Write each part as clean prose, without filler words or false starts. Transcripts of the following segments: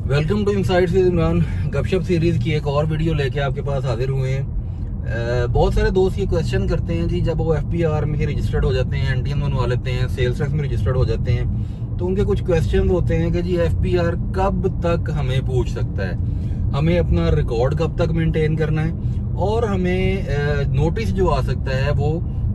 Welcome to insights with Imran. Gupshup series की एक और वीडियो लेके आपके पास हाजिर हुए हैं। बहुत सारे दोस्त ये क्वेश्चन करते हैं जी, जब वो एफपीआर में रजिस्टर्ड हो जाते हैं, एनटीएन बनवा लेते हैं, सेल्स टैक्स में रजिस्टर्ड हो जाते हैं, तो उनके कुछ क्वेश्चन होते हैं कि जी एफपीआर कब तक हमें पूछ सकता है, हमें अपना रिकॉर्ड कब तक मेंटेन करना है, और हमें नोटिस जो आ सकता है वो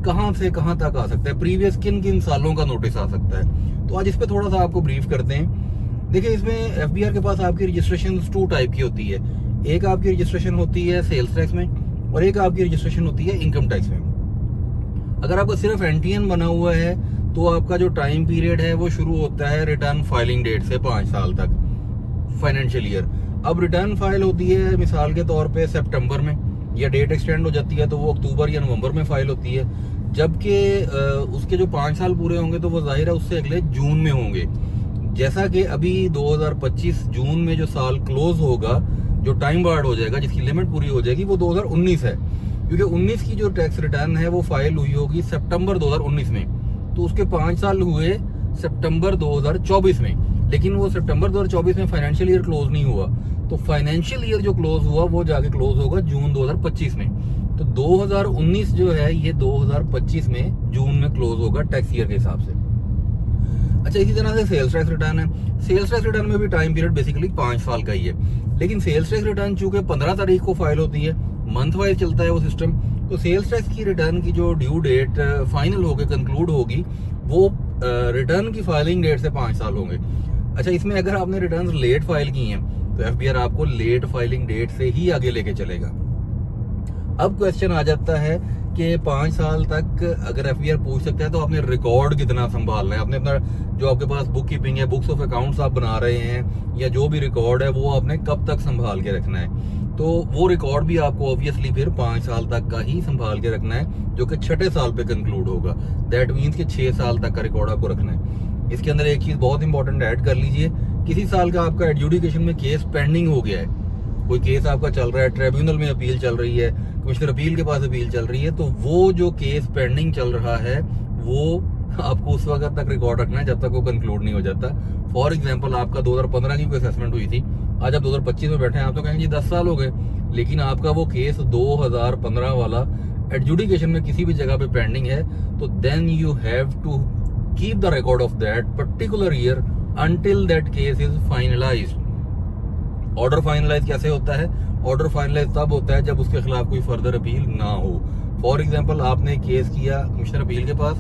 कहाँ से कहाँ तक आ सकता है, प्रीवियस किन किन सालों का नोटिस आ सकता है। तो आज इस पर थोड़ा सा आपको ब्रीफ करते हैं। देखिए, इसमें एफबीआर के पास आपकी रजिस्ट्रेशन 2 टाइप की होती है। एक आपकी रजिस्ट्रेशन होती है सेल्स टैक्स में और एक आपकी रजिस्ट्रेशन होती है इनकम टैक्स में। अगर आपका सिर्फ एनटीएन बना हुआ है तो आपका जो टाइम पीरियड है वो शुरू होता है रिटर्न फाइलिंग डेट से 5 साल तक, फाइनेंशियल ईयर। अब रिटर्न फाइल होती है मिसाल के तौर पे सितंबर में, या डेट एक्सटेंड हो जाती है तो वो अक्टूबर या नवंबर में फाइल होती है। जबकि उसके जो 5 साल पूरे होंगे तो वो जाहिर है उससे अगले जून में होंगे। जैसा कि अभी 2025 जून में जो साल क्लोज होगा, जो टाइम बार्ड हो जाएगा, जिसकी लिमिट पूरी हो जाएगी, वो 2019 है, क्योंकि 19 की जो टैक्स रिटर्न है वो फाइल हुई होगी सितंबर 2019 में। तो उसके 5 साल हुए सितंबर 2024 में, लेकिन वो सितंबर 2024 में फाइनेंशियल ईयर क्लोज नहीं हुआ। तो फाइनेंशियल ईयर जो क्लोज हुआ वो जाके क्लोज होगा जून 2025 में। तो 2019 जो है ये 2025 में जून में क्लोज होगा टैक्स ईयर के हिसाब से। अच्छा, इसी तरह से सेल्स टैक्स रिटर्न है। सेल्स टैक्स रिटर्न में भी टाइम पीरियड बेसिकली 5 साल का ही है, लेकिन सेल्स टैक्स रिटर्न चूंकि 15 तारीख को फाइल होती है, मंथ वाइज चलता है वो सिस्टम, तो सेल्स टैक्स की रिटर्न की जो ड्यू डेट फाइनल होकर कंक्लूड होगी वो रिटर्न की फाइलिंग डेट से 5 साल होंगे। अच्छा, इसमें अगर आपने रिटर्न लेट फाइल की हैं तो एफबीआर आपको लेट फाइलिंग डेट से ही आगे लेके चलेगा। अब क्वेश्चन आ जाता है कि 5 साल तक अगर एफबीआर पूछ सकता है तो आपने रिकॉर्ड कितना संभालना है, आपने अपना जो आपके पास बुक कीपिंग है, बुक्स ऑफ अकाउंट्स आप बना रहे हैं, या जो भी रिकॉर्ड है वो आपने कब तक संभाल के रखना है। तो वो रिकॉर्ड भी आपको ऑब्वियसली फिर 5 साल तक का ही संभाल के रखना है, जो कि 6ठे साल पे कंक्लूड होगा। दैट मीन्स कि 6 साल तक का रिकॉर्ड आपको रखना है। इसके अंदर एक चीज बहुत इंपॉर्टेंट ऐड कर लीजिए, किसी साल का आपका एडजुडिकेशन में केस पेंडिंग हो गया है, कोई केस आपका चल रहा है, ट्रिब्यूनल में अपील चल रही है, कमिश्नर अपील के पास अपील चल रही है, तो वो जो केस पेंडिंग चल रहा है वो आपको उस वक्त तक रिकॉर्ड रखना है जब तक वो कंक्लूड नहीं हो जाता। फॉर एग्जांपल, आपका 2015 की कोई असेसमेंट हुई थी, आज आप 2025 में बैठे हैं, आप तो कहेंगे जी 10 साल हो गए, लेकिन आपका वो केस 2015 वाला एडजुडिकेशन में किसी भी जगह पे पेंडिंग है, तो then you have to keep the record of that particular year until that case is finalised. Order finalise कैसे होता है? ऑर्डर फाइनलाइज तब होता है जब उसके खिलाफ कोई फर्दर अपील ना हो। फॉर एग्जांपल, आपने केस किया कमिश्नर अपील के पास,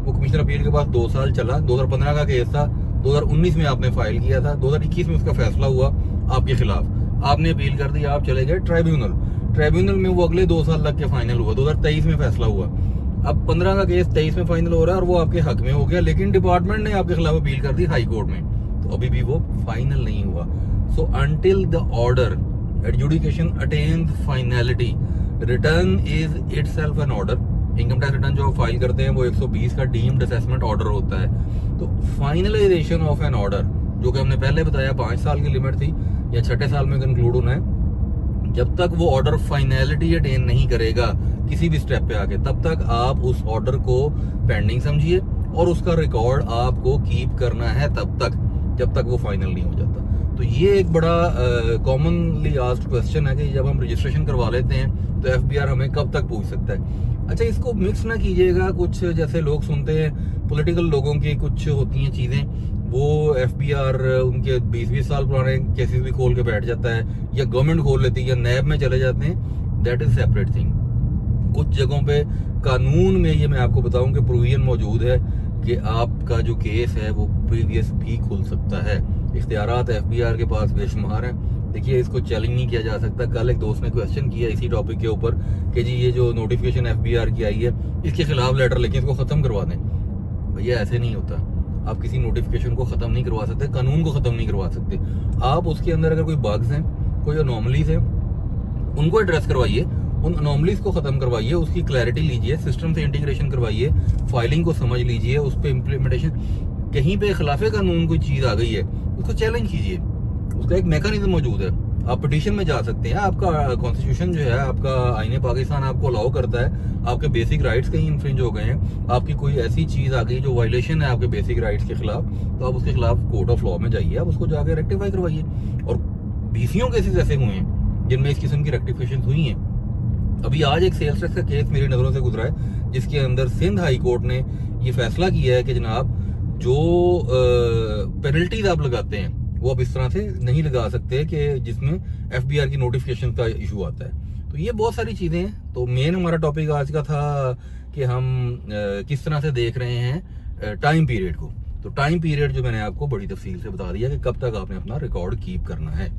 वो कमिश्नर अपील के पास 2 साल चला, 2015 का केस था, 2019 में आपने फाइल किया था, 2021 में उसका फैसला हुआ आपके खिलाफ, आपने अपील कर दी, आप चले गए ट्राइब्यूनल में वो अगले 2 साल तक के फाइनल हुआ, 2023 में फैसला हुआ। अब 15 का केस 23 में फाइनल हो रहा है और वो आपके हक में हो गया, लेकिन डिपार्टमेंट ने आपके खिलाफ अपील कर दी हाई कोर्ट में, तो अभी भी वो फाइनल नहीं हुआ। So until the order adjudication attains finality, return is itself an order। Income tax return जो आप फाइल करते हैं वो 120 का डीम्ड असेसमेंट ऑर्डर होता है। तो फाइनलाइजेशन ऑफ एन ऑर्डर, जो कि हमने पहले बताया 5 साल की लिमिट थी, या 6ठे साल में कंक्लूड होना है, जब तक वो ऑर्डर फाइनलिटी अटेन नहीं करेगा किसी भी स्टेप पे आके, तब तक आप उस ऑर्डर को पेंडिंग समझिए और उसका रिकॉर्ड आपको कीप करना है तब तक जब तक वो फाइनल नहीं हो जाता। तो ये एक बड़ा कॉमनली आस्क्ड क्वेश्चन है कि जब हम रजिस्ट्रेशन करवा लेते हैं तो एफबीआर हमें कब तक पूछ सकता है। अच्छा, इसको मिक्स ना कीजिएगा, कुछ जैसे लोग सुनते हैं पॉलिटिकल लोगों की कुछ होती हैं चीज़ें, वो एफबीआर उनके 20-20 साल पुराने केसेस भी खोल के बैठ जाता है, या गवर्नमेंट खोल लेती है, या नैब में चले जाते हैं। That is separate thing. कुछ जगहों पे कानून में ये मैं आपको बताऊं कि प्रोविजन मौजूद है कि आपका जो केस है वो प्रीवियस भी खुल सकता है। इख्तियारात एफबीआर के पास बेशुमार हैं। देखिए, इसको चैलेंज नहीं किया जा सकता। कल एक दोस्त ने क्वेश्चन किया इसी टॉपिक के ऊपर कि जी ये जो नोटिफिकेशन एफबीआर की आई है इसके खिलाफ लेटर लेकिन इसको खत्म करवा दें। भैया, ऐसे नहीं होता। आप किसी नोटिफिकेशन को खत्म नहीं करवा सकते, कानून को खत्म नहीं करवा सकते। आप उसके अंदर अगर कोई बग्स हैं, कोई अनोमलीज हैं, उनको एड्रेस करवाइए, उन अनोमलीज को खत्म करवाइए, उसकी क्लैरिटी लीजिए, सिस्टम से इंटीग्रेशन करवाइए, फाइलिंग को समझ लीजिए, उस पर इम्प्लीमेंटेशन। कहीं पे खिलाफे कानून कोई चीज आ गई है उसको चैलेंज कीजिए, उसका एक मैकेनिज्म मौजूद है। आप पिटीशन में जा सकते हैं। आपका कॉन्स्टिट्यूशन जो है, आपका आईने पाकिस्तान आपको अलाउ करता है, आपके बेसिक राइट्स कहीं इन्फ्रिंज हो गए हैं, आपकी कोई ऐसी चीज़ आ गई जो वायलेशन है आपके बेसिक राइट्स के खिलाफ, तो आप उसके खिलाफ कोर्ट ऑफ लॉ में जाइए, आप उसको जाके रेक्टिफाई करवाइए। और बीसियों केसेस ऐसे हुए हैं जिनमें इस किस्म की रेक्टिफिकेशन हुई हैं। अभी आज एक सेल्स टैक्स का केस मेरी नज़रों से गुजरा है, जिसके अंदर सिंध हाई कोर्ट ने ये फैसला किया है कि जनाब जो पेनल्टीज आप लगाते हैं वो अब इस तरह से नहीं लगा सकते कि जिसमें एफबीआर की नोटिफिकेशन का इशू आता है। तो ये बहुत सारी चीज़ें हैं। तो मेन हमारा टॉपिक आज का था कि हम किस तरह से देख रहे हैं टाइम पीरियड को। तो टाइम पीरियड जो मैंने आपको बड़ी तफसील से बता दिया कि कब तक आपने अपना रिकॉर्ड कीप करना है।